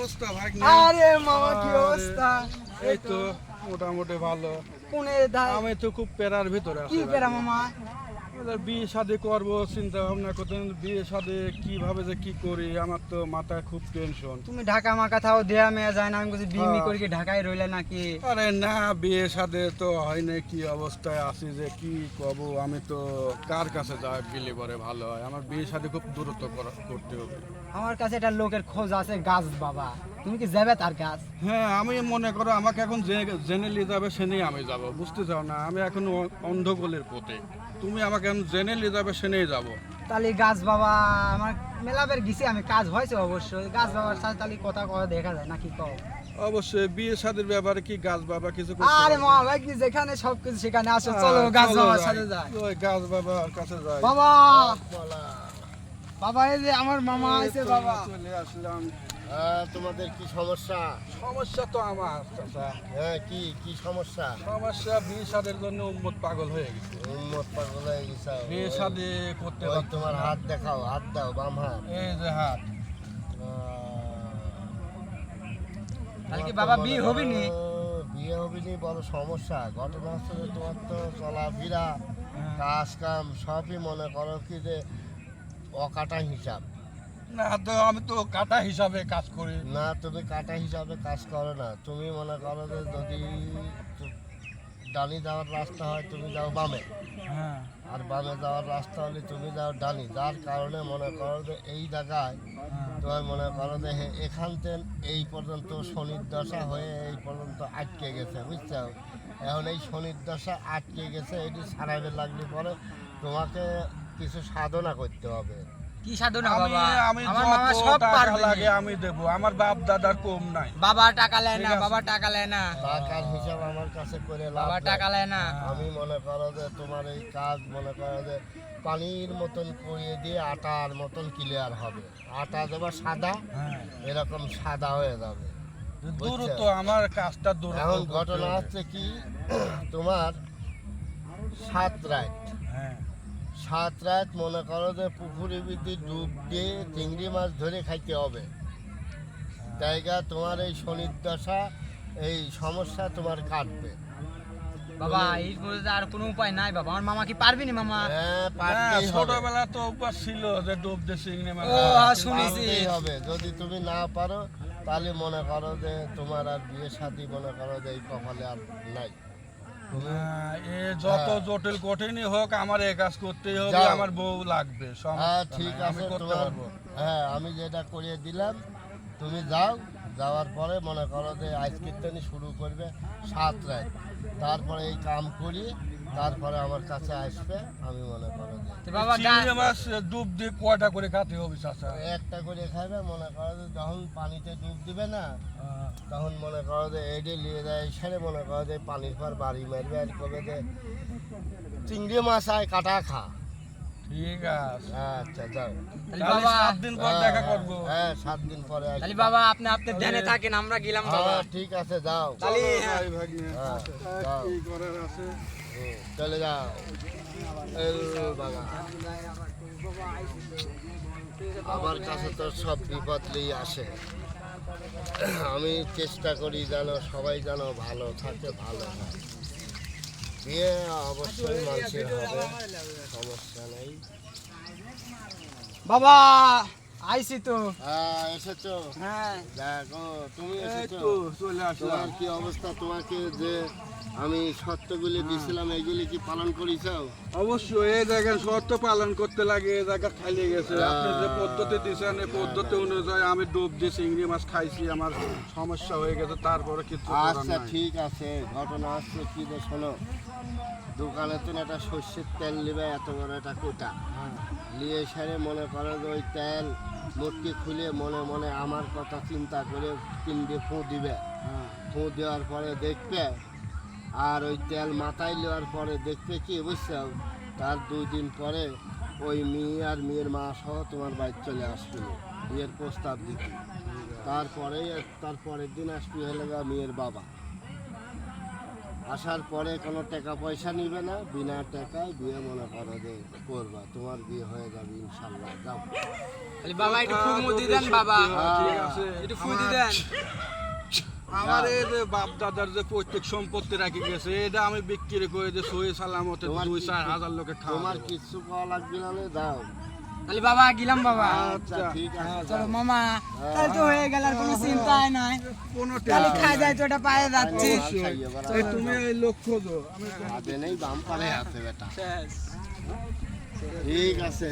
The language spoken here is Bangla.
অবস্থা ভাই? আরে মামা কি অবস্থা? এই তো মোটামুটি ভালো। কোনে দাই আমি তো খুব প্যারার ভিতরে আছি। কি পেরা মামা? বিয়ে শাদী করবো চিন্তা ভাবনা করতে, বিয়ে শাদী কিভাবে যে কি করি আমার তো মাথায় খুব টেনশন। তুমি ঢাকা মাকা থাও দেয়া মেয়া যায় না, আমি বলছি বিয়ে মি হ্যাঁ। করে কি ঢাকায় রইলে নাকি? আরে না, বিয়ে শাদী তো হয় না, কি অবস্থায় আছি যে কি কব, আমি তো কার কাছে যাই গেলে পরে ভালো হয়? আমার বিয়ে শাদী খুব দূরত্ব করতে হবে। আমার কাছে একটা লোকের খোঁজ আছে, গাছ বাবা। তুমি কি যাবে তার কাজ? হ্যাঁ, আমি মনে করো আমাকে এখন জেনে নিয়ে যাবে সেনেই আমি যাব, বুঝতে চাও না? আমি এখন অন্ধকূলের পথে, তুমি আমাকে এখন জেনে নিয়ে যাবে সেনেই যাব। তাহলে গাছ বাবা আমার মেলাবের গেছি, আমি কাজ হয়েছে অবশ্যই। গাছ বাবার সাথে তাহলে কথা কথা দেখা যায় নাকি কও? অবশ্যই বিয়ে শাদীর ব্যাপারে কি গাছ বাবা কিছু করতে আরে পারবে? মামা ভাই কি যেখানে সবকিছু সেখানে আসো, চলো গাছ চলো বাবার যাই। সাথে যাই। ওই গাছ বাবার কাছে যাই। বাবা বাবা এই যে আমার মামা এই আছে তো বাবা। চলে আসলাম। তোমাদের কি সমস্যা? সমস্যা তো আমার চাচা। হ্যাঁ, কি কি সমস্যা? সমস্যা বিয়ে শাদীর জন্য উম্মত পাগল হয়ে গেছে। উন্মত পাগল হয়ে গেছে। বিয়ে শাদী করতে ওই পারছি তোমার না। হাত দেখাও, হাত দাও, বাম হাত। এই যে হাত। তাহলে কি বাবা বিয়ে হবে নি? বিয়ে হবে নি, বড় সমস্যা। ঘটনা হচ্ছে যে তোমার তো চলাফেরা কাজ কাম সবই মনে করো কি যে অকাটা হিসাব। না তো আমি তো কাটা হিসাবে কাজ করি। না, তুমি কাটা হিসাবে কাজ করো না। তুমি মনে করো যে যদি ডানি যাওয়ার রাস্তা হয় তুমি যাও বামে, হ্যাঁ। আর বামে যাওয়ার রাস্তা হলে তুমি যাও ডানি। যার কারণে মনে করো যে এই জায়গায় তোমার মনে করো যে এখান থেকে এই পর্যন্ত শনির দশা হয়ে এই পর্যন্ত আটকে গেছে, বুঝছো? এখন এই শনির দশা আটকে গেছে, এটি সারাইতে লাগলে পরে তোমাকে কিছু সাধনা করতে হবে। কি সাধনা আমি বাবা? আমি আমার মামা যত সব টাকা পারবে লাগে আমি দেবো, আমার বাপ দাদার কম নাই। বাবা টাকা লেয় না, ঠিক আছে। বাবা টাকা লেয় না, টাকার হিসাব আমার কাছে করে লাভ বাবা নাই। টাকা লেয় না। আমি মনে করো যে তোমার এই কাজ মনে করো যে পানির মতন করিয়ে দিয়ে আটার মতন ক্লিয়ার হবে। আটা দেবা সাদা, হ্যাঁ। এরকম সাদা হয়ে যাবে। দূরত্ব আমার কাজটা দূরত্ব এখন করতে ঘটনা হবে। হচ্ছে কি, তোমার 7 রাত, হ্যাঁ। 7 রাত মনে করো যে পুকুরের ভিতরে ডুব দিয়ে চিংড়ি মাছ ধরে খাইতে হবে। জায়গা তোমার এই শনির দশা, এই সমস্যা তোমার কাটবে। বাবা এই পর্যন্ত আর কোনো উপায় নাই বাবা। আমার মামা কি পারবি না মামা? হ্যাঁ, হ্যাঁ, পারতেই হবে। ছোটবেলা তো উপাস ছিল যে ডুব দিয়ে চিংড়ি মাছ ও, ধরা। শুনেছি। পারতেই হবে। যদি তুমি না পারো তাহলে মনে করো যে তোমার আর বিয়ে শাদী মনে করো যে এই কপালে আর নাই। হ্যাঁ, এ যত হ্যাঁ। জটিল কঠিনই হোক আমার এই কাজ করতেই হবে, যাও। আমার বউ লাগবে। হ্যাঁ, সমস্যা ঠিক নাই, আমি আছে করতে তোমার। পারবো। হ্যাঁ, আমি যেটা করিয়ে দিলাম তুমি যাও। যাওয়ার পরে মনে করো যে আজ কীর্তনী শুরু করবে 7 রাত। তারপরে এই কাম করি, তারপরে আমার কাছে আসবে। আমি মনে করো যে তো বাবা চিংড়ি মাছ ডুব দিয়ে কয়টা করে খাতে হবে চাচা? একটা করে খাবে। মনে করো যে যখন পানিতে ডুব দিবে না, তখন মনে করো যে এডে নিয়ে যায় সেরে মনে করো যে পানির পর বাড়ি মারবে আর কবে যে চিংড়ি মাছ আয় কাটা খা। ঠিক আছে, আচ্ছা, যাও। তাহলে তাহলে বাবা 7 দিন পর দেখা করবো। হ্যাঁ, 7 দিন পরে আসবে। তাহলে বাবা আপনি আপনার ধ্যানে থাকেন, আমরা গেলাম বাবা। হ্যাঁ, ঠিক আছে, যাও। তাহলে চলো হ্যাঁ। ভাই ভাগ্নে, হ্যাঁ, যাও। কি করার আছে? চলে যাও। এই বাবা, আমার কাছে তো সব বিপদই আসে। আমি চেষ্টা করি যেন সবাই যেন ভালো থাকে, ভালো হয়। বিয়ে অবশ্যই মানুষের হবে, সমস্যা নেই। বাবা আইছি তো। হ্যাঁ, এসেছো? হ্যাঁ দেখো, তুমি এই এসেছো। তো চলে আসলাম। তোমার কি অবস্থা? তোমাকে যে আমি শর্তগুলি দিয়েছিলাম এগুলি কি পালন করেছ? অবশ্যই এই জায়গায় শর্ত পালন করতে লাগে, এই জায়গা খালি গেছে। আপনি যে পদ্ধতি দিয়েছেন এই পদ্ধতি অনুযায়ী আমি ডুব দিয়ে চিংড়ি মাছ খাইছি, আমার সমস্যা হয়ে গেছে, তারপরে কিছু করার আচ্ছা, নাই। ঠিক আছে। ঘটনা হচ্ছে কি যে শোনো, দোকানে তো একটা সর্ষের তেল নেবে, এত বড় একটা কোটা নিয়ে সেরে মনে করো যে ওই তেল মুটকি খুলে মনে মনে আমার কথা চিন্তা করে 3 ফোঁ দিবে। ফোঁ দেওয়ার পরে দেখবে, আর ওই তেল মাথায় নেওয়ার পরে দেখবে কি বুঝছো, তার 2 দিন পরে ওই মেয়ে আর মেয়ের মা সহ তোমার বাড়ি চলে আসবে বিয়ের প্রস্তাব দিতে। তার পরের দিন আসবে হলে মেয়ের বাবা। আসার পরে কোনো টাকা পয়সা নিবে না, বিনা টাকায় বিয়ে মনে করো যে করবা, তোমার বিয়ে হয়ে যাবে ইনশাল্লাহ। যাও। বাবা একটু ফুমুদি দেন বাবা, ঠিক আছে। একটু ফুদি দেন। আমার এই যে বাপ দাদার যে প্রত্যেক সম্পত্তি রাখি গেছে এটা আমি বিক্রি করে যে সহি সালামতে তোমার 2-4 হাজার লোকে খাওয়া তোমার কিছু পাওয়া লাগবে না রে, দাও। তাহলে বাবা গেলাম বাবা। আচ্ছা ঠিক আছে, চলো দাও। মামা, তাহলে তো হয়ে গেল, আর কোনো চিন্তাই নাই। কোনো তাহলে টেনশন খাই যায় তো এটা পায়ে যাচ্ছে। খাইয়ে বেড়াও। এই তুমি এই লক্ষ্য দো আমি আদে নেই বাম পারে আছে বেটা। শেষ। ঠিক আছে।